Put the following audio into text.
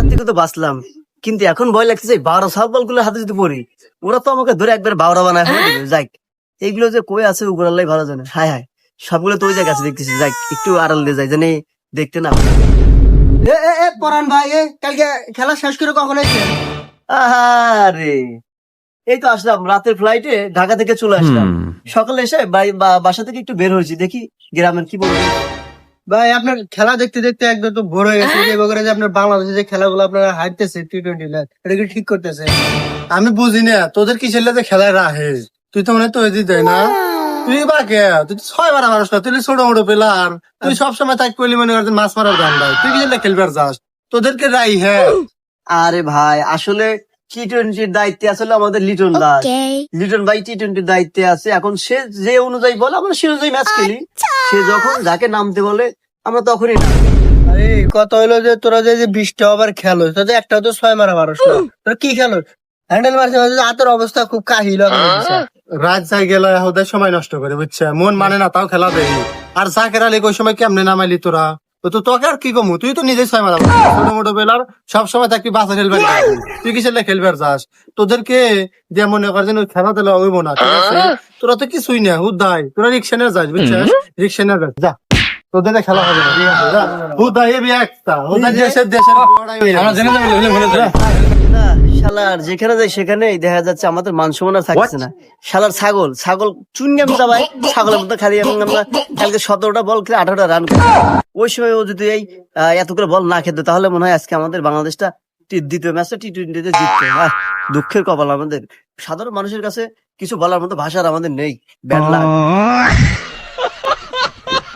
হাত থেকে তো বাঁচলাম, কিন্তু এখন ভয় লাগতেছে 12 সাপ বল গুলো হাতে যদি পড়ি, ওরা তো আমাকে ধরে একবার বাউরা বানায় ফেলে দিবে। যাই, এইগুলো যে কই আছে উপর আল্লাহ ভালো জানে। হায় হায়, সবগুলো তো ওই জায়গা আছে দেখতেছি। যাই একটু আড়াল দিয়ে যাই, জানি দেখতে না পায়। পরান ভাই, কালকে খেলা শেষ করে কখন এসেছেন? আরে এই তো আসলাম, রাতের ফ্লাইটে ঢাকা থেকে চলে আসলাম। সকালে এসে বাসা থেকে একটু বের হয়েছি, দেখি গ্রামের কি বলবো। ভাই আপনার খেলা দেখতে দেখতে একদম তো ভোর হয়ে গেছে। যে বগুড়া যে আপনার বাংলাদেশে যে খেলাগুলো আপনারা হারতেছে T20 এটা কি ঠিক করতেছে? আমি বুঝি না তোদের কিসের লাগে খেলায় রাহে। তুই তো মনে হয় তৈরি দেয় না। তুই বা কে? তুই তো 6 বার মানুষ না, তুই ছোট মোটো প্লেয়ার। তুই সবসময় তাই করলি মনে করছেন মাছ মারার গান ভাই। তুই কিসের লাগে খেলবার যাস? তোদেরকে রাই হ্যাঁ। আরে ভাই, আসলে T20 দায়িত্বে আসলে আমাদের লিটন দাস। লিটন ভাই T20 দায়িত্বে আছে। এখন সে যে অনুযায়ী বলে আমরা সে অনুযায়ী ম্যাচ খেলি। সে যখন যাকে নামতে বলে আমরা তখনই নামি। আরে কথা হইলো যে তোরা যে 20টা ওভার খেলো, তাতে একটা তো 6 মারা মানুষ না। তোরা কি খেলো? হ্যান্ডেল মারছে মাঝে হাতের অবস্থা খুব কাহিল। রাত যাই গেল ওদের সময় নষ্ট করে বুঝছে, মন মানে না তাও খেলা দেয়। আর জাকের আলী ওই সময় কেমনে নামাইলি তোরা? তো তোকে আর কি কমু, তুই তো নিজেই 6 মারা ছোট মোটো প্লেয়ার, সবসময় থাকবি বাসা খেলবার। তুই কিসের লাগে খেলবার যাস? তোদেরকে দিয়ে মনে করছেন ওই খেলা দিলে হইব না, ঠিক আছে? তোরা তো কিছুই না, হুদাই তোরা রিক্সা নিয়ে যাস বুঝছিস, রিক্সা নিয়ে যাস। যা তোদের খেলা হবে না, ঠিক আছে? যা হুদাই এবি একটা হুদাই দেশের না, শালার যেখানে যাই সেখানেই দেখা যাচ্ছে আমাদের মান সম্মান আর থাকছে না। শালার ছাগল ছাগল চুনগাম চাবাই, ছাগলের মধ্যে খালি এখন আমরা কালকে 17টা বল খেলে 18টা রান করি। ওই সময় ও যদি এই এত করে বল না খেতে, তাহলে মনে হয় আজকে আমাদের বাংলাদেশটা দ্বিতীয় ম্যাচটা T20 তে জিততো। দুঃখের কপাল আমাদের। সাধারণ মানুষের কাছে কিছু বলার মতো ভাষা আর আমাদের নেই। Bad luck.